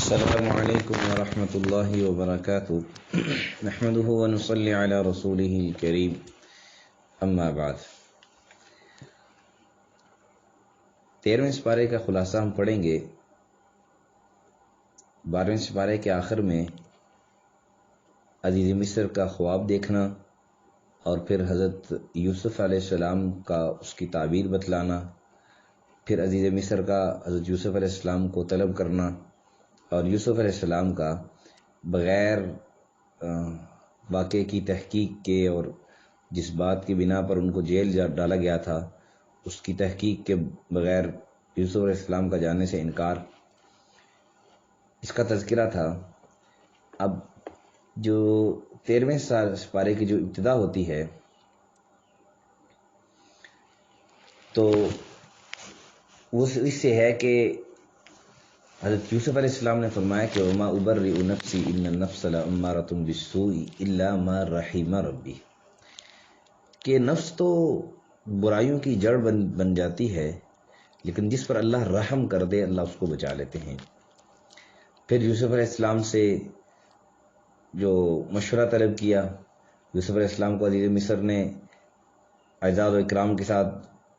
السلام علیکم ورحمۃ اللہ وبرکاتہ نحمده ونصلی علی رسوله الکریم اما بعد 13ویں سپارے کا خلاصہ ہم پڑھیں گے 12ویں سپارے کے آخر میں عزیز مصر کا خواب دیکھنا اور پھر حضرت یوسف علیہ السلام کا اس کی تعبیر بتلانا، پھر عزیز مصر کا حضرت یوسف علیہ السلام کو طلب کرنا اور یوسف علیہ السلام کا بغیر واقعے کی تحقیق کے اور جس بات کی بنا پر ان کو جیل ڈالا گیا تھا اس کی تحقیق کے بغیر یوسف علیہ السلام کا جانے سے انکار، اس کا تذکرہ تھا۔ اب جو 13ویں سپارے کی جو ابتدا ہوتی ہے تو وہ اس سے ہے کہ حضرت یوسف علیہ السلام نے فرمایا کہ وما ابرئ نفسی ان النفس لامارۃ بالسوء الا ما رحم ربی، کہ نفس تو برائیوں کی جڑ بن جاتی ہے لیکن جس پر اللہ رحم کر دے اللہ اس کو بچا لیتے ہیں۔ پھر یوسف علیہ السلام سے جو مشورہ طلب کیا، یوسف علیہ السلام کو عزیز مصر نے اعزاز و اکرام کے ساتھ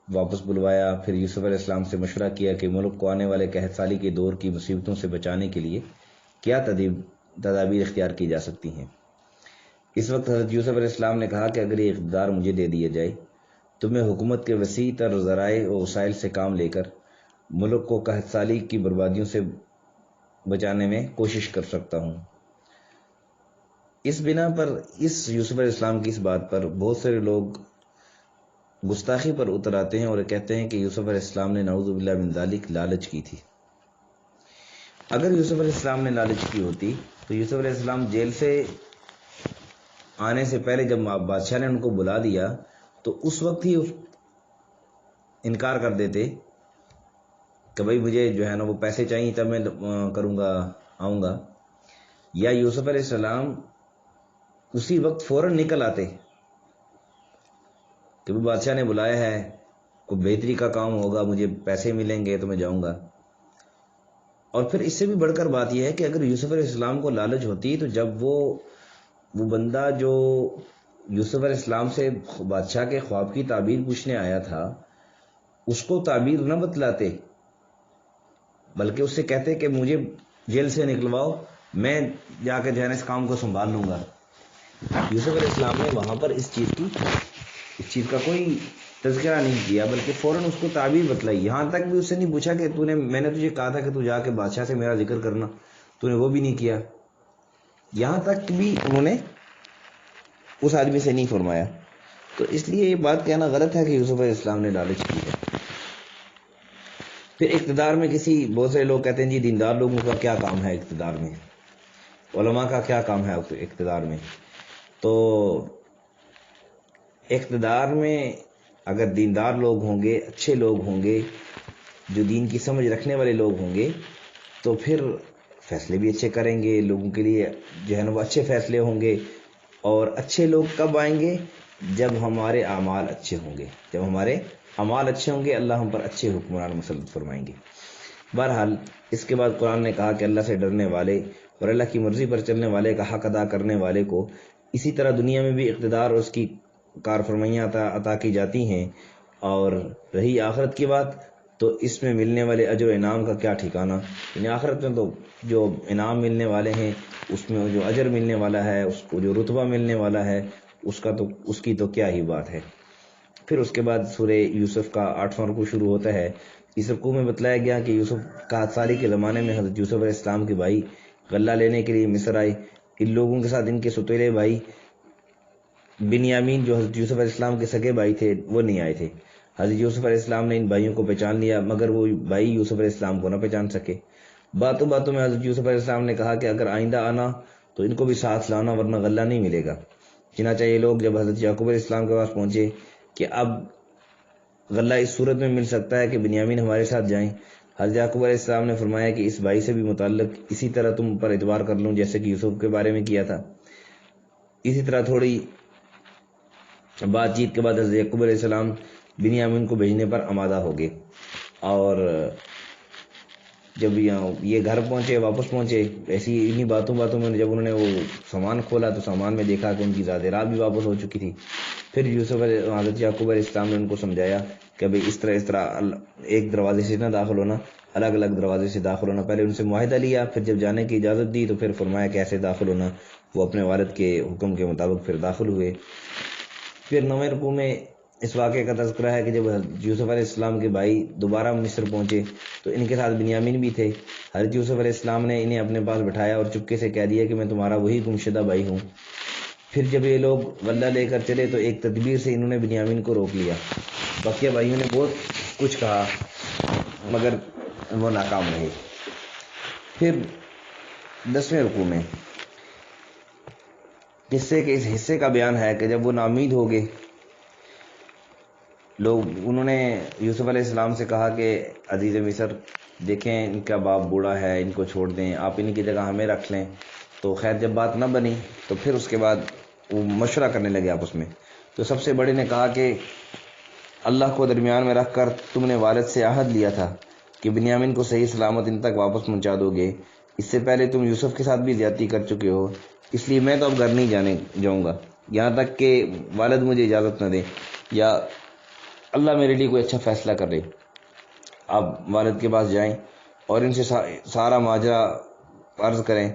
واپس بلوایا، پھر یوسف علیہ السلام سے مشورہ کیا کہ ملک کو آنے والے قحط سالی کے دور کی مصیبتوں سے بچانے کے لیے کیا تدابیر اختیار کی جا سکتی ہیں۔ اس وقت حضرت یوسف علیہ السلام نے کہا کہ اگر یہ اقتدار مجھے دے دیا جائے تو میں حکومت کے وسیع تر ذرائع و وسائل سے کام لے کر ملک کو قحط سالی کی بربادیوں سے بچانے میں کوشش کر سکتا ہوں۔ اس بنا پر اس یوسف علیہ السلام کی اس بات پر بہت سارے لوگ گستاخی پر اتر آتے ہیں اور کہتے ہیں کہ یوسف علیہ السلام نے نعوذ باللہ من ذالک لالچ کی تھی۔ اگر یوسف علیہ السلام نے لالچ کی ہوتی تو یوسف علیہ السلام جیل سے آنے سے پہلے جب بادشاہ نے ان کو بلا دیا تو اس وقت ہی انکار کر دیتے کہ بھائی مجھے جو ہے نا وہ پیسے چاہیے تب میں کروں گا، آؤں گا، یا یوسف علیہ السلام اسی وقت فوراً نکل آتے کہ بادشاہ نے بلایا ہے، کوئی بہتری کا کام ہوگا، مجھے پیسے ملیں گے تو میں جاؤں گا۔ اور پھر اس سے بھی بڑھ کر بات یہ ہے کہ اگر یوسف علیہ السلام کو لالچ ہوتی تو جب وہ بندہ جو یوسف علیہ السلام سے بادشاہ کے خواب کی تعبیر پوچھنے آیا تھا اس کو تعبیر نہ بتلاتے بلکہ اس سے کہتے کہ مجھے جیل سے نکلواؤ، میں جا کے جو ہے نا اس کام کو سنبھال لوں گا۔ یوسف علیہ السلام نے وہاں پر اس چیز کا کوئی تذکرہ نہیں کیا بلکہ فوراً اس کو تعبیر بتلائی، یہاں تک بھی اس سے نہیں پوچھا کہ میں نے تجھے کہا تھا کہ تو جا کے بادشاہ سے میرا ذکر کرنا، تو نے وہ بھی نہیں کیا، یہاں تک بھی انہوں نے اس آدمی سے نہیں فرمایا۔ تو اس لیے یہ بات کہنا غلط ہے کہ یوسف علیہ السلام نے لالچ کی ہے۔ پھر اقتدار میں بہت سے لوگ کہتے ہیں جی دیندار لوگوں کا کیا کام ہے اقتدار میں، علماء کا کیا کام ہے اقتدار میں؟ تو اقتدار میں اگر دیندار لوگ ہوں گے، اچھے لوگ ہوں گے، جو دین کی سمجھ رکھنے والے لوگ ہوں گے تو پھر فیصلے بھی اچھے کریں گے، لوگوں کے لیے جو ہے نا وہ اچھے فیصلے ہوں گے۔ اور اچھے لوگ کب آئیں گے؟ جب ہمارے اعمال اچھے ہوں گے، جب ہمارے اعمال اچھے ہوں گے اللہ ہم پر اچھے حکمران مسلط فرمائیں گے۔ بہرحال اس کے بعد قرآن نے کہا کہ اللہ سے ڈرنے والے اور اللہ کی مرضی پر چلنے والے کا حق ادا کرنے والے کو اسی طرح دنیا میں بھی اقتدار اور اس کی کار فرمائیاں عطا کی جاتی ہیں، اور رہی آخرت کی بات تو اس میں ملنے والے اجر و انعام کا کیا ٹھکانہ، یعنی آخرت میں تو جو انعام ملنے والے ہیں اس میں جو اجر ملنے والا ہے، اس کو جو رتبہ ملنے والا ہے اس کی تو کیا ہی بات ہے۔ پھر اس کے بعد سورہ یوسف کا 8واں رکوع شروع ہوتا ہے۔ اس رکوع میں بتلایا گیا کہ یوسف قحط سالی کے زمانے میں حضرت یوسف علیہ السلام کے بھائی غلہ لینے کے لیے مصر آئے، ان لوگوں کے ساتھ ان کے سوتیلے بھائی بنیامین جو حضرت یوسف علیہ السلام کے سگے بھائی تھے وہ نہیں آئے تھے۔ حضرت یوسف علیہ السلام نے ان بھائیوں کو پہچان لیا مگر وہ بھائی یوسف علیہ السلام کو نہ پہچان سکے۔ باتوں باتوں میں حضرت یوسف علیہ السلام نے کہا کہ اگر آئندہ آنا تو ان کو بھی ساتھ لانا ورنہ غلہ نہیں ملے گا۔ چنانچہ یہ لوگ جب حضرت یعقوب علیہ السلام کے پاس پہنچے کہ اب غلہ اس صورت میں مل سکتا ہے کہ بنیامین ہمارے ساتھ جائیں، حضرت یعقوب علیہ السلام نے فرمایا کہ اس بھائی سے بھی متعلق اسی طرح تم پر اعتبار کر لوں جیسے کہ یوسف کے بارے میں کیا تھا۔ اسی طرح تھوڑی بات چیت کے بعد حضرت یعقوب علیہ السلام بنیامین کو بھیجنے پر آمادہ ہو گئے، اور جب یہ گھر پہنچے واپس پہنچے، ایسی انہی باتوں میں جب انہوں نے وہ سامان کھولا تو سامان میں دیکھا کہ ان کی ذات راہ بھی واپس ہو چکی تھی۔ پھر حضرت یعقوب علیہ السلام نے ان کو سمجھایا کہ بھئی اس طرح ایک دروازے سے نہ داخل ہونا، الگ الگ دروازے سے داخل ہونا۔ پہلے ان سے معاہدہ لیا، پھر جب جانے کی اجازت دی تو پھر فرمایا کہ ایسے داخل ہونا۔ وہ اپنے والد کے حکم کے مطابق پھر داخل ہوئے۔ پھر 9ویں رکوع میں اس واقعے کا تذکرہ ہے کہ جب یوسف علیہ السلام کے بھائی دوبارہ مصر پہنچے تو ان کے ساتھ بنیامین بھی تھے۔ حضرت یوسف علیہ السلام نے انہیں اپنے پاس بٹھایا اور چپکے سے کہہ دیا کہ میں تمہارا وہی گمشدہ بھائی ہوں۔ پھر جب یہ لوگ غلہ لے کر چلے تو ایک تدبیر سے انہوں نے بنیامین کو روک لیا۔ بقیہ بھائیوں نے بہت کچھ کہا مگر وہ ناکام رہے۔ پھر 10ویں رکوع میں قصے کے اس حصے کا بیان ہے کہ جب وہ ناامید ہو گئے لوگ، انہوں نے یوسف علیہ السلام سے کہا کہ عزیز مصر دیکھیں ان کا باپ بوڑھا ہے، ان کو چھوڑ دیں، آپ ان کی جگہ ہمیں رکھ لیں۔ تو خیر جب بات نہ بنی تو پھر اس کے بعد وہ مشورہ کرنے لگے آپس میں۔ تو سب سے بڑے نے کہا کہ اللہ کو درمیان میں رکھ کر تم نے والد سے عہد لیا تھا کہ بنیامین کو صحیح سلامت ان تک واپس پہنچا دو گے۔ اس سے پہلے تم یوسف کے ساتھ بھی زیادتی کر چکے ہو، اس لیے میں تو اب گھر نہیں جانے جاؤں گا یہاں تک کہ والد مجھے اجازت نہ دے یا اللہ میرے لیے کوئی اچھا فیصلہ کر لے۔ آپ والد کے پاس جائیں اور ان سے سارا ماجرا عرض کریں۔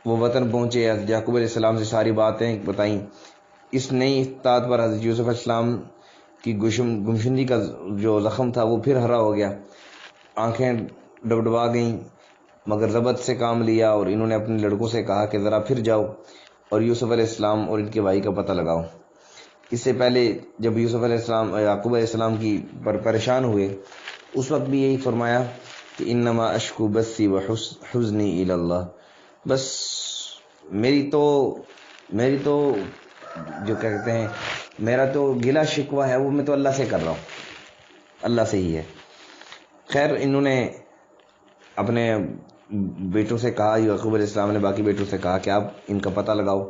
وہ وطن پہنچے، یعقوب علیہ السلام سے ساری باتیں بتائیں۔ اس نئی اطاعت پر حضرت یوسف علیہ السلام کی گمشدگی کا جو زخم تھا وہ پھر ہرا ہو گیا، آنکھیں ڈبڈبا گئیں، مگر ضبط سے کام لیا اور انہوں نے اپنے لڑکوں سے کہا کہ ذرا پھر جاؤ اور یوسف علیہ السلام اور ان کے بھائی کا پتہ لگاؤ۔ اس سے پہلے جب یوسف علیہ السلام یعقوب علیہ السلام کی پریشان ہوئے اس وقت بھی یہی فرمایا کہ انما اشکو بثی وحزنی الی اللہ، بس میری تو جو کہتے ہیں میرا تو گلہ شکوہ ہے وہ میں تو اللہ سے کر رہا ہوں، اللہ سے ہی ہے۔ خیر انہوں نے اپنے بیٹوں سے کہا، یعقوب علیہ السلام نے باقی بیٹوں سے کہا کہ آپ ان کا پتہ لگاؤ،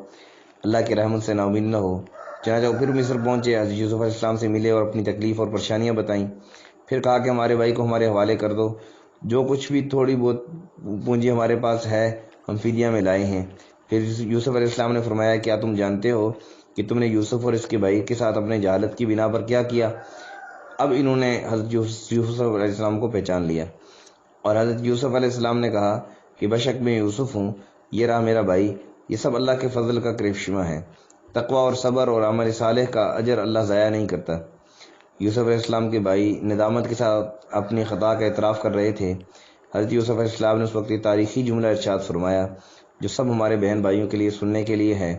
اللہ کی رحمت سے نا امید نہ ہو۔ چنانچہ وہ پھر مصر پہنچے، حضرت یوسف علیہ السلام سے ملے اور اپنی تکلیف اور پریشانیاں بتائیں۔ پھر کہا کہ ہمارے بھائی کو ہمارے حوالے کر دو، جو کچھ بھی تھوڑی بہت پونجی ہمارے پاس ہے ہم فدیہ میں لائے ہیں۔ پھر یوسف علیہ السلام نے فرمایا کیا تم جانتے ہو کہ تم نے یوسف اور اس کے بھائی کے ساتھ اپنے جہالت کی بنا پر کیا کیا؟ اب انہوں نے حضرت یوسف علیہ السلام کو پہچان لیا اور حضرت یوسف علیہ السلام نے کہا کہ بشک میں یوسف ہوں، یہ رہا میرا بھائی، یہ سب اللہ کے فضل کا کرشمہ ہے۔ تقوی اور صبر اور عمل صالح کا اجر اللہ ضائع نہیں کرتا۔ یوسف علیہ السلام کے بھائی ندامت کے ساتھ اپنی خطا کا اعتراف کر رہے تھے۔ حضرت یوسف علیہ السلام نے اس وقت یہ تاریخی جملہ ارشاد فرمایا جو سب ہمارے بہن بھائیوں کے لیے سننے کے لیے ہے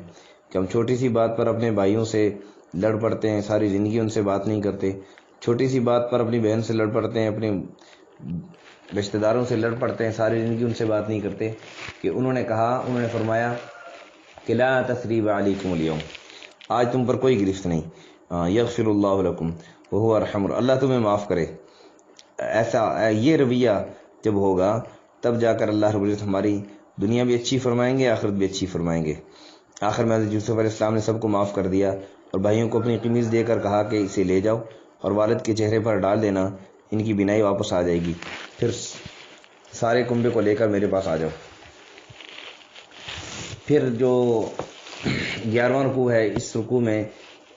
کہ ہم چھوٹی سی بات پر اپنے بھائیوں سے لڑ پڑتے ہیں، ساری زندگی ان سے بات نہیں کرتے، چھوٹی سی بات پر اپنی بہن سے لڑ پڑتے ہیں، اپنے رشتہ داروں سے لڑ پڑتے ہیں، ساری زندگی ان سے بات نہیں کرتے۔ کہ انہوں نے فرمایا کہ لا تثریب علیکم اليوم، آج تم پر کوئی گرفت نہیں، یغفر اللہ لکم وہو ارحم، اللہ تمہیں معاف کرے۔ ایسا یہ رویہ جب ہوگا تب جا کر اللہ رب العزت ہماری دنیا بھی اچھی فرمائیں گے، آخرت بھی اچھی فرمائیں گے۔ آخر میں حضرت یوسف علیہ السلام نے سب کو معاف کر دیا اور بھائیوں کو اپنی قمیض دے کر کہا کہ اسے لے جاؤ اور والد کے چہرے پر ڈال دینا، ان کی بینائی واپس آ جائے گی، پھر سارے کنبے کو لے کر میرے پاس آ جاؤ۔ پھر جو 11واں رکوع ہے، اس رکوع میں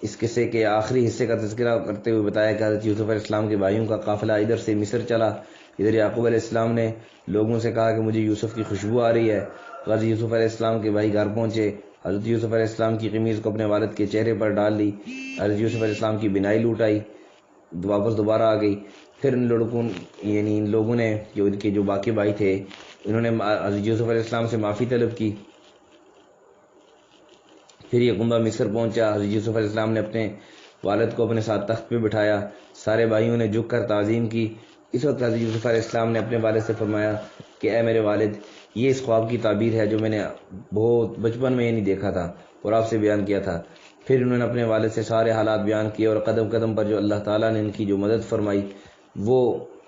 اس قصے کے آخری حصے کا تذکرہ کرتے ہوئے بتایا کہ حضرت یوسف علیہ السلام کے بھائیوں کا قافلہ ادھر سے مصر چلا، ادھر یعقوب علیہ السلام نے لوگوں سے کہا کہ مجھے یوسف کی خوشبو آ رہی ہے۔ حضرت یوسف علیہ السلام کے بھائی گھر پہنچے، حضرت یوسف علیہ السلام کی قمیض کو اپنے والد کے چہرے پر ڈال لی، حضرت یوسف علیہ السلام کی بینائی لوٹ آئی، واپس دوبارہ آ گئی۔ پھر ان لوگوں نے جو ان کے جو باقی بھائی تھے انہوں نے حضرت یوسف علیہ السلام سے معافی طلب کی۔ پھر یہ کنبہ مصر پہنچا، حضرت یوسف علیہ السلام نے اپنے والد کو اپنے ساتھ تخت پہ بٹھایا، سارے بھائیوں نے جھک کر تعظیم کی۔ اس وقت حضرت یوسف علیہ السلام نے اپنے والد سے فرمایا کہ اے میرے والد، یہ اس خواب کی تعبیر ہے جو میں نے بہت بچپن میں یہ نہیں دیکھا تھا اور آپ سے بیان کیا تھا۔ پھر انہوں نے اپنے والد سے سارے حالات بیان کیے اور قدم قدم پر جو اللہ تعالیٰ نے ان کی جو مدد فرمائی وہ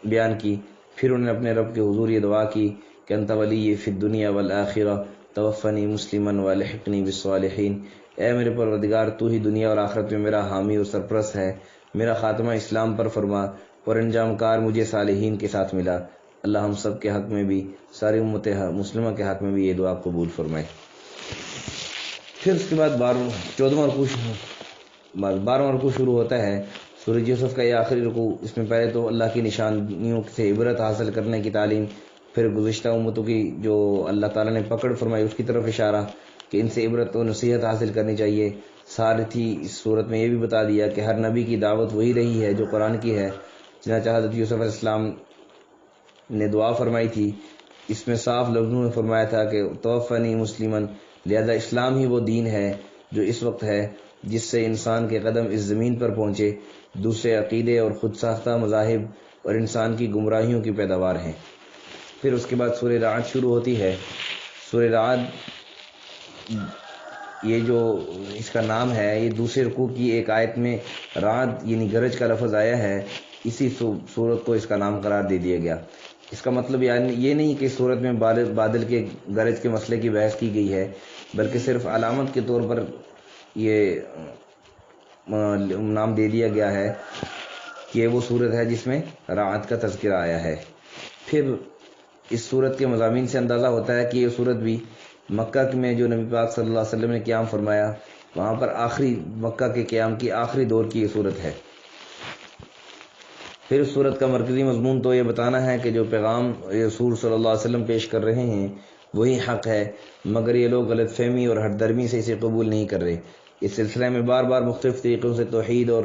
بیان کی۔ پھر انہوں نے اپنے رب کے حضور یہ دعا کی کہ انت ولی فی الدنیا والآخرہ توفنی مسلما والحقنی بالصالحین، اے میرے پروردگار تو ہی دنیا اور آخرت میں میرا حامی اور سرپرست ہے، میرا خاتمہ اسلام پر فرما اور انجام کار مجھے صالحین کے ساتھ ملا۔ اللہ ہم سب کے حق میں بھی، ساری امت مسلمہ کے حق میں بھی یہ دعا قبول فرمائے۔ پھر اس کے بعد 12واں رکوع شروع ہوتا ہے۔ سورہ یوسف کا یہ آخری رکوع، اس میں پہلے تو اللہ کی نشانیوں سے عبرت حاصل کرنے کی تعلیم، پھر گزشتہ امتوں کی جو اللہ تعالیٰ نے پکڑ فرمائی اس کی طرف اشارہ کہ ان سے عبرت و نصیحت حاصل کرنی چاہیے۔ ساتھ ہی اس صورت میں یہ بھی بتا دیا کہ ہر نبی کی دعوت وہی رہی ہے جو قرآن کی ہے، چنانچہ حضرت یوسف علیہ السلام نے دعا فرمائی تھی، اس میں صاف لفظوں میں فرمایا تھا کہ توفنی مسلمن، لہذا اسلام ہی وہ دین ہے جو اس وقت ہے جس سے انسان کے قدم اس زمین پر پہنچے، دوسرے عقیدے اور خود ساختہ مذاہب اور انسان کی گمراہیوں کی پیداوار ہیں۔ پھر اس کے بعد سورہ رعد شروع ہوتی ہے۔ سورہ رعد یہ جو اس کا نام ہے، یہ دوسرے رکوع کی ایک آیت میں رعد یعنی گرج کا لفظ آیا ہے، اسی سورت کو اس کا نام قرار دے دیا گیا۔ اس کا مطلب یعنی یہ نہیں کہ سورت میں بادل کے گرج کے مسئلے کی بحث کی گئی ہے، بلکہ صرف علامت کے طور پر یہ نام دے دیا گیا ہے کہ وہ سورت ہے جس میں رعد کا تذکرہ آیا ہے۔ پھر اس سورت کے مضامین سے اندازہ ہوتا ہے کہ یہ سورت بھی مکہ میں جو نبی پاک صلی اللہ علیہ وسلم نے قیام فرمایا، وہاں پر مکہ کے قیام کی آخری دور کی یہ سورت ہے۔ پھر اس سورت کا مرکزی مضمون تو یہ بتانا ہے کہ جو پیغام رسول صلی اللہ علیہ وسلم پیش کر رہے ہیں وہی حق ہے، مگر یہ لوگ غلط فہمی اور ہٹ درمی سے اسے قبول نہیں کر رہے۔ اس سلسلے میں بار بار مختلف طریقوں سے توحید اور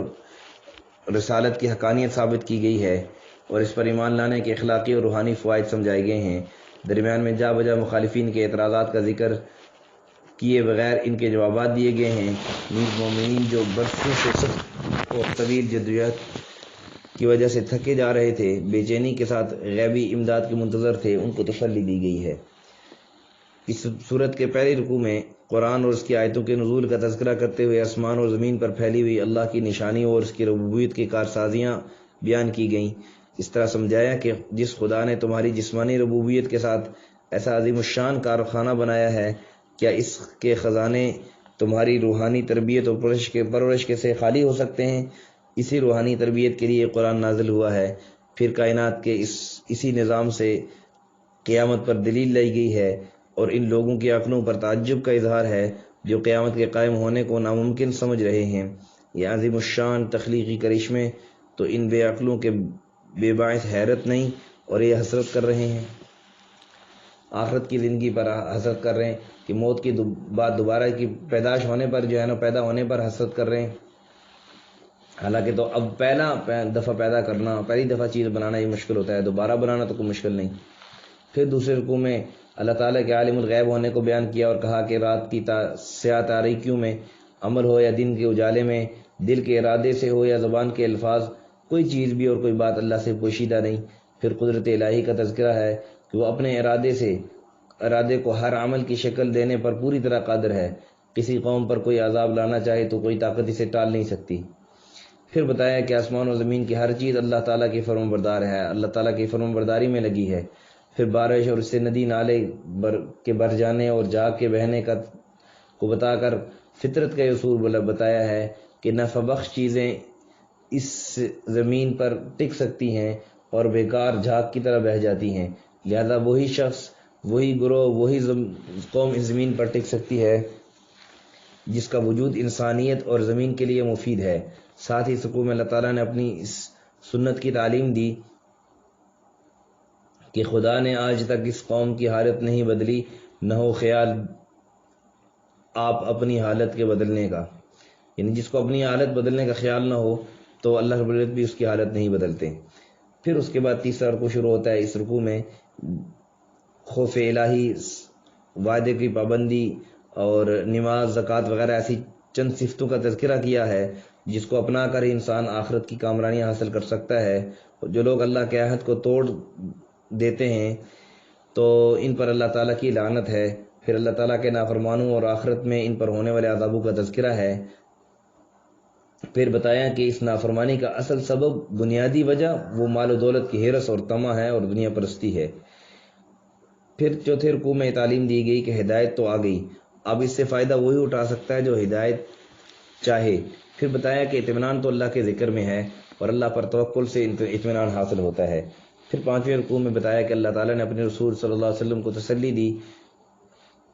رسالت کی حقانیت ثابت کی گئی ہے اور اس پر ایمان لانے کے اخلاقی اور روحانی فوائد سمجھائے گئے ہیں۔ درمیان میں جا بجا مخالفین کے اعتراضات کا ذکر کیے بغیر ان کے جوابات دیے گئے ہیں۔ نیز مومنین جو برسوں سے سخت اور طویل جدوجہد کی وجہ سے تھکے جا رہے تھے، بے چینی کے ساتھ غیبی امداد کے منتظر تھے، ان کو تسلی دی گئی ہے۔ اس صورت کے پہلے رکوع میں قرآن اور اس کی آیتوں کے نزول کا تذکرہ کرتے ہوئے آسمان اور زمین پر پھیلی ہوئی اللہ کی نشانیوں اور اس کی ربوبیت کی کارسازیاں بیان کی گئیں۔ اس طرح سمجھایا کہ جس خدا نے تمہاری جسمانی ربوبیت کے ساتھ ایسا عظیم الشان کارخانہ بنایا ہے، کیا اس کے خزانے تمہاری روحانی تربیت اور پرورش کے سے خالی ہو سکتے ہیں؟ اسی روحانی تربیت کے لیے قرآن نازل ہوا ہے۔ پھر کائنات کے اسی نظام سے قیامت پر دلیل لائی گئی ہے اور ان لوگوں کی عقلوں پر تعجب کا اظہار ہے جو قیامت کے قائم ہونے کو ناممکن سمجھ رہے ہیں۔ یہ عظیم الشان تخلیقی کرشمے تو ان بے عقلوں کے بے باعث حیرت نہیں اور یہ حسرت کر رہے ہیں، آخرت کی زندگی پر حسرت کر رہے ہیں کہ موت کی بعد دوبارہ کی پیدائش ہونے پر جو ہے نا، پیدا ہونے پر حسرت کر رہے ہیں۔ حالانکہ تو اب پہلی دفعہ چیز بنانا یہ مشکل ہوتا ہے، دوبارہ بنانا تو کوئی مشکل نہیں۔ پھر دوسرے رکوع میں اللہ تعالیٰ کے عالم الغیب ہونے کو بیان کیا اور کہا کہ رات کی سیاہ تاریکیوں میں عمل ہو یا دن کے اجالے میں، دل کے ارادے سے ہو یا زبان کے الفاظ، کوئی چیز بھی اور کوئی بات اللہ سے پوشیدہ نہیں۔ پھر قدرت الہی کا تذکرہ ہے کہ وہ اپنے ارادے کو ہر عمل کی شکل دینے پر پوری طرح قادر ہے۔ کسی قوم پر کوئی عذاب لانا چاہے تو کوئی طاقت اسے ٹال نہیں سکتی۔ پھر بتایا کہ آسمان و زمین کی ہر چیز اللہ تعالیٰ کی فرمانبردار ہے، اللہ تعالیٰ کی فرمانبرداری میں لگی ہے۔ پھر بارش اور اس سے ندی نالے کے بھر جانے اور جاگ کے بہنے کو بتا کر فطرت کا اصول بتایا ہے کہ نفع بخش چیزیں اس زمین پر ٹک سکتی ہیں اور بیکار جھاگ کی طرح بہہ جاتی ہیں، لہذا وہی شخص، وہی گروہ، وہی قوم اس زمین پر ٹک سکتی ہے جس کا وجود انسانیت اور زمین کے لیے مفید ہے۔ ساتھ ہی رکوع میں اللہ تعالیٰ نے اپنی اس سنت کی تعلیم دی کہ خدا نے آج تک اس قوم کی حالت نہیں بدلی، نہ ہو خیال آپ اپنی حالت کے بدلنے کا، یعنی جس کو اپنی حالت بدلنے کا خیال نہ ہو تو اللہ رب العزت بھی اس کی حالت نہیں بدلتے۔ پھر اس کے بعد تیسرا رکوع شروع ہوتا ہے۔ اس رکوع میں خوف الہی، وعدے کی پابندی اور نماز، زکوٰۃ وغیرہ ایسی چند صفتوں کا تذکرہ کیا ہے جس کو اپنا کر انسان آخرت کی کامرانی حاصل کر سکتا ہے۔ جو لوگ اللہ کے عہد کو توڑ دیتے ہیں تو ان پر اللہ تعالیٰ کی لعنت ہے۔ پھر اللہ تعالیٰ کے نافرمانوں اور آخرت میں ان پر ہونے والے عذابوں کا تذکرہ ہے۔ پھر بتایا کہ اس نافرمانی کا اصل سبب، بنیادی وجہ وہ مال و دولت کی ہرس اور طمع ہے اور دنیا پرستی ہے۔ پھر چوتھے رکوع میں تعلیم دی گئی کہ ہدایت تو آ گئی، اب اس سے فائدہ وہی اٹھا سکتا ہے جو ہدایت چاہے۔ پھر بتایا کہ اطمینان تو اللہ کے ذکر میں ہے اور اللہ پر توکل سے اطمینان حاصل ہوتا ہے۔ پھر 5ویں رکوع میں بتایا کہ اللہ تعالیٰ نے اپنے رسول صلی اللہ علیہ وسلم کو تسلی دی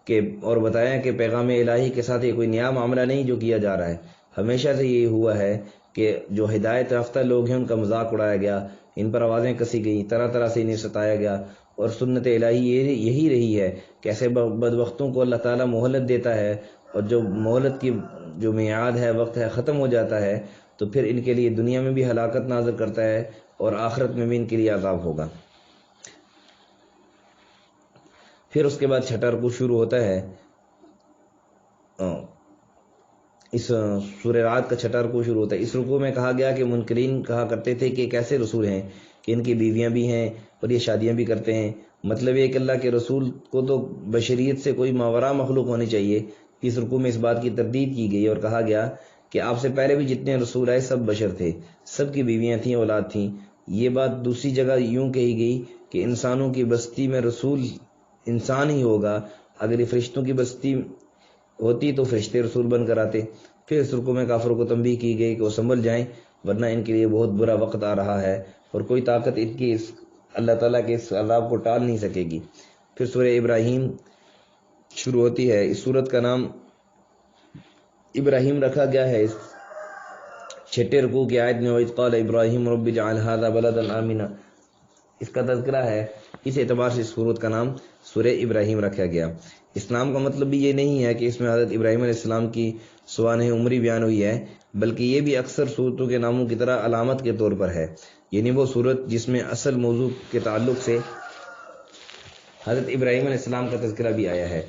کہ اور بتایا کہ پیغام الہی کے ساتھ یہ کوئی نیا معاملہ نہیں جو کیا جا رہا ہے، ہمیشہ سے یہ ہوا ہے کہ جو ہدایت یافتہ لوگ ہیں ان کا مذاق اڑایا گیا، ان پر آوازیں کسی گئیں، طرح طرح سے انہیں ستایا گیا، اور سنت الہی یہی رہی ہے کہ ایسے بدبختوں کو اللہ تعالیٰ مہلت دیتا ہے، اور جو مہلت کی جو میعاد ہے، وقت ہے، ختم ہو جاتا ہے تو پھر ان کے لیے دنیا میں بھی ہلاکت نازل کرتا ہے اور آخرت میں بھی ان کے لیے عذاب ہوگا۔ پھر اس کے بعد چھٹا رکوع شروع ہوتا ہے، اس سورہ رعد کا چھٹا رکوع شروع ہوتا ہے۔ اس رکوع میں کہا گیا کہ منکرین کہا کرتے تھے کہ کیسے رسول ہیں کہ ان کی بیویاں بھی ہیں اور یہ شادیاں بھی کرتے ہیں، مطلب یہ کہ اللہ کے رسول کو تو بشریت سے کوئی ماوراء مخلوق ہونی چاہیے۔ اس رکوع میں اس بات کی تردید کی گئی اور کہا گیا کہ آپ سے پہلے بھی جتنے رسول آئے سب بشر تھے، سب کی بیویاں تھیں، اولاد تھیں۔ یہ بات دوسری جگہ یوں کہی گئی کہ انسانوں کی بستی میں رسول انسان ہی ہوگا، اگر یہ فرشتوں کی بستی ہوتی تو فرشتے رسول بن کر آتے۔ پھر اس رکوع میں کافروں کو تنبیہ کی گئی کہ وہ سنبھل جائیں ورنہ ان کے لیے بہت برا وقت آ رہا ہے اور کوئی طاقت ان کی اللہ تعالیٰ کے اس عذاب کو ٹال نہیں سکے گی۔ پھر سورہ ابراہیم شروع ہوتی ہے۔ اس سورت کا نام ابراہیم رکھا گیا ہے۔ اس چھٹے رکوع کی آیت میں وَإِذْ قَالَ إِبْرَاهِيمُ رَبِّ اجْعَلْ هَٰذَا بَلَدًا آمِنًا اس کا تذکرہ ہے، اس اعتبار سے اس سورت کا نام سورہ ابراہیم رکھا گیا۔ اس نام کا مطلب بھی یہ نہیں ہے کہ اس میں حضرت ابراہیم علیہ السلام کی سوانح عمری بیان ہوئی ہے، بلکہ یہ بھی اکثر صورتوں کے ناموں کی طرح علامت کے طور پر ہے، یعنی وہ صورت جس میں اصل موضوع کے تعلق سے حضرت ابراہیم علیہ السلام کا تذکرہ بھی آیا ہے۔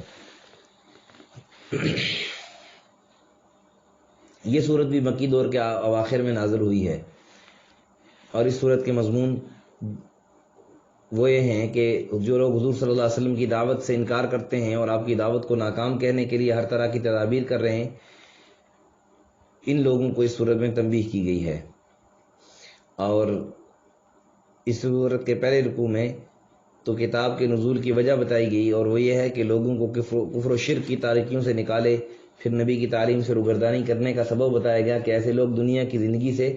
یہ صورت بھی مکی دور کے اواخر میں نازل ہوئی ہے، اور اس صورت کے مضمون وہ یہ ہیں کہ جو لوگ حضور صلی اللہ علیہ وسلم کی دعوت سے انکار کرتے ہیں اور آپ کی دعوت کو ناکام کہنے کے لیے ہر طرح کی تدابیر کر رہے ہیں، ان لوگوں کو اس صورت میں تنبیہ کی گئی ہے۔ اور اس صورت کے پہلے رکوع میں تو کتاب کے نزول کی وجہ بتائی گئی، اور وہ یہ ہے کہ لوگوں کو کفر و شرک کی تاریکیوں سے نکالے، پھر نبی کی تعلیم سے روگردانی کرنے کا سبب بتایا گیا کہ ایسے لوگ دنیا کی زندگی سے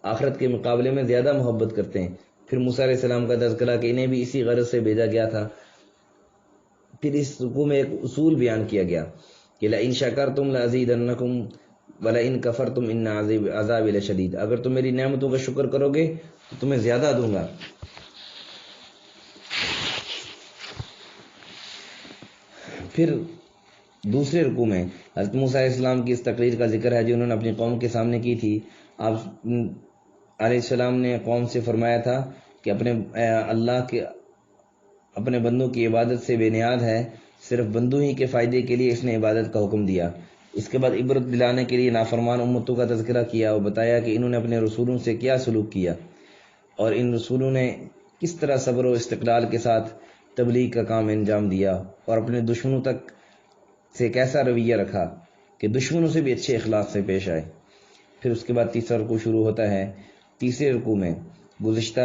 آخرت کے مقابلے میں زیادہ محبت کرتے ہیں۔ پھر موسیٰ علیہ السلام کا تذکرہ کہ انہیں بھی اسی غرض سے بھیجا گیا تھا۔ پھر اس رکوع میں ایک اصول بیان کیا گیا کہ لَإِن شَكَرْتُمْ لَأَزِيدَنَّكُمْ وَلَإِن كَفَرْتُمْ إِنَّ عَذَابِي لَشَدِيدٌ اگر تم میری نعمتوں کا شکر کرو گے تو تمہیں زیادہ دوں گا۔ پھر دوسرے رکوع میں حضرت موسیٰ علیہ السلام کی اس تقریر کا ذکر ہے جو انہوں نے اپنی قوم کے سامنے کی تھی۔ آپ علیہ السلام نے قوم سے فرمایا تھا کہ اللہ کے اپنے بندوں کی عبادت سے بے نیاز ہے، صرف بندوں ہی کے فائدے کے لیے اس نے عبادت کا حکم دیا۔ اس کے بعد عبرت دلانے کے لیے نافرمان امتوں کا تذکرہ کیا اور بتایا کہ انہوں نے اپنے رسولوں سے کیا سلوک کیا اور ان رسولوں نے کس طرح صبر و استقلال کے ساتھ تبلیغ کا کام انجام دیا اور اپنے دشمنوں تک سے کیسا رویہ رکھا کہ دشمنوں سے بھی اچھے اخلاق سے پیش آئے۔ پھر اس کے بعد تیسرا رکوع شروع ہوتا ہے۔ تیسرے رکوع میں گزشتہ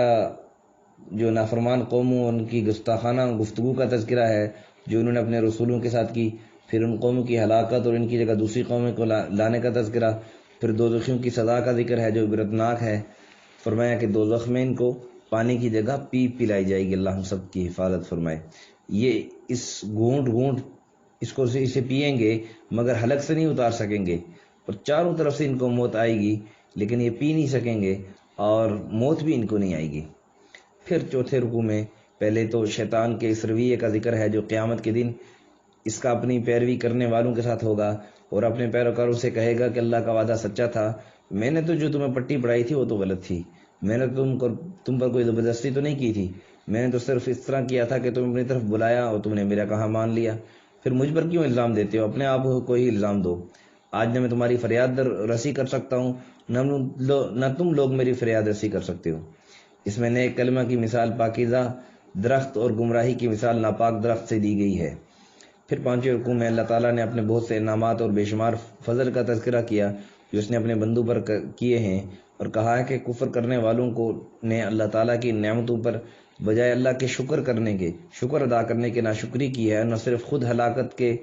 جو نافرمان قوموں ان کی گستاخانہ گفتگو کا تذکرہ ہے جو انہوں نے اپنے رسولوں کے ساتھ کی، پھر ان قوموں کی ہلاکت اور ان کی جگہ دوسری قوموں کو لانے کا تذکرہ، پھر دوزخیوں کی سزا کا ذکر ہے جو عبرتناک ہے۔ فرمایا کہ دوزخ میں ان کو پانی کی جگہ پیپ پلائی جائے گی، اللہ ہم سب کی حفاظت فرمائے۔ یہ اس گھونٹ گھونٹ اسے پئیں گے مگر حلق سے نہیں اتار سکیں گے، اور چاروں طرف سے ان کو موت آئے گی لیکن یہ پی نہیں سکیں گے اور موت بھی ان کو نہیں آئے گی۔ پھر چوتھے رکوع میں پہلے تو شیطان کے اس رویے کا ذکر ہے جو قیامت کے دن اس کا اپنی پیروی کرنے والوں کے ساتھ ہوگا اور اپنے پیروکاروں سے کہے گا کہ اللہ کا وعدہ سچا تھا، میں نے تو جو تمہیں پٹی پڑھائی تھی وہ تو غلط تھی، میں نے تم پر کوئی زبردستی تو نہیں کی تھی، میں نے تو صرف اس طرح کیا تھا کہ تم اپنی طرف بلایا اور تم نے میرا کہا مان لیا، پھر مجھ پر کیوں الزام دیتے ہو؟ اپنے آپ کو ہی الزام دو۔ آج نہ میں تمہاری فریاد رسی کر سکتا ہوں نہ تم لوگ میری فریاد رسی کر سکتے ہو۔ اس میں نیک کلمہ کی مثال پاکیزہ درخت اور گمراہی کی مثال ناپاک درخت سے دی گئی ہے۔ پھر پانچویں رکوع میں اللہ تعالیٰ نے اپنے بہت سے انعامات اور بے شمار فضل کا تذکرہ کیا جو اس نے اپنے بندوں پر کیے ہیں، اور کہا ہے کہ کفر کرنے والوں کو نے اللہ تعالیٰ کی نعمتوں پر بجائے اللہ کے شکر ادا کرنے کے ناشکری کی ہے، نہ صرف خود ہلاکت کے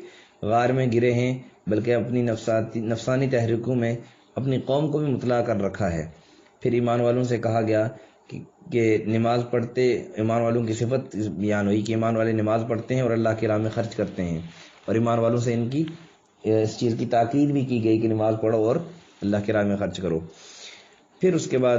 غار میں گرے ہیں بلکہ اپنی نفسانی تحریکوں میں اپنی قوم کو بھی مطلع کر رکھا ہے۔ پھر ایمان والوں سے کہا گیا کہ نماز پڑھتے ایمان والوں کی صفت بیان ہوئی کہ ایمان والے نماز پڑھتے ہیں اور اللہ کی راہ میں خرچ کرتے ہیں، اور ایمان والوں سے ان کی اس چیز کی تاکید بھی کی گئی کہ نماز پڑھو اور اللہ کی راہ میں خرچ کرو۔ پھر اس کے بعد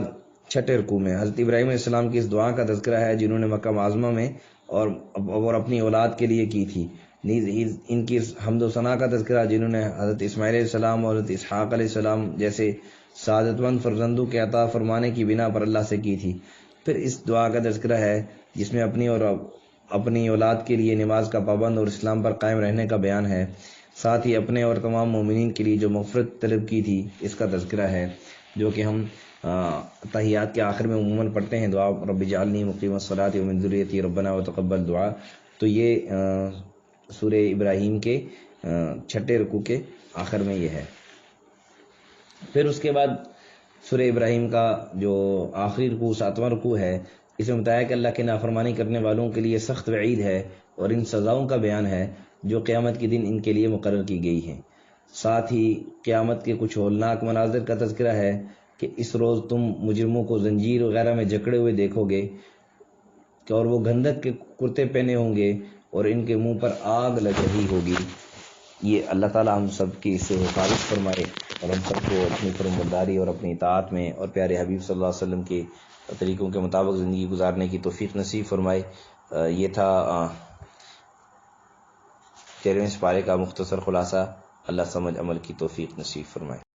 چھٹے رکوع میں حضرت ابراہیم علیہ السلام کی اس دعا کا تذکرہ ہے جنہوں نے مکہ معظمہ میں اور اپنی اولاد کے لیے کی تھی۔ نیز ان کی حمد و ثنا کا تذکرہ جنہوں نے حضرت اسماعیل علیہ السلام اور حضرت اسحاق علیہ السلام جیسے سعادت مند فرزندوں کے عطا فرمانے کی بنا پر اللہ سے کی تھی۔ پھر اس دعا کا تذکرہ ہے جس میں اپنی اولاد کے لیے نماز کا پابند اور اسلام پر قائم رہنے کا بیان ہے، ساتھ ہی اپنے اور تمام مومنین کے لیے جو مغفرت طلب کی تھی اس کا تذکرہ ہے، جو کہ ہم تحیات کے آخر میں عموماً پڑھتے ہیں، دعا رب اجعلنی مقیم الصلاۃ ومن ذریتی ربنا وتقبل دعا۔ تو یہ سورہ ابراہیم کے چھٹے رکوع کے آخر میں یہ ہے۔ پھر اس کے بعد سورہ ابراہیم کا جو آخری رکوع 7واں رکوع ہے، اس میں بتایا کہ اللہ کی نافرمانی کرنے والوں کے لیے سخت وعید ہے اور ان سزاؤں کا بیان ہے جو قیامت کے دن ان کے لیے مقرر کی گئی ہیں۔ ساتھ ہی قیامت کے کچھ ہولناک مناظر کا تذکرہ ہے کہ اس روز تم مجرموں کو زنجیر وغیرہ میں جکڑے ہوئے دیکھو گے اور وہ گندک کے کرتے پہنے ہوں گے اور ان کے منہ پر آگ لگ رہی ہوگی۔ یہ اللہ تعالیٰ ہم سب کی اس سے حفاظت فرمائے اور ہم سب کو اپنی فرمانبرداری اور اپنی اطاعت میں اور پیارے حبیب صلی اللہ علیہ وسلم کے طریقوں کے مطابق زندگی گزارنے کی توفیق نصیب فرمائے۔ یہ تھا 13ویں سپارے کا مختصر خلاصہ۔ اللہ سمجھ عمل کی توفیق نصیب فرمائے۔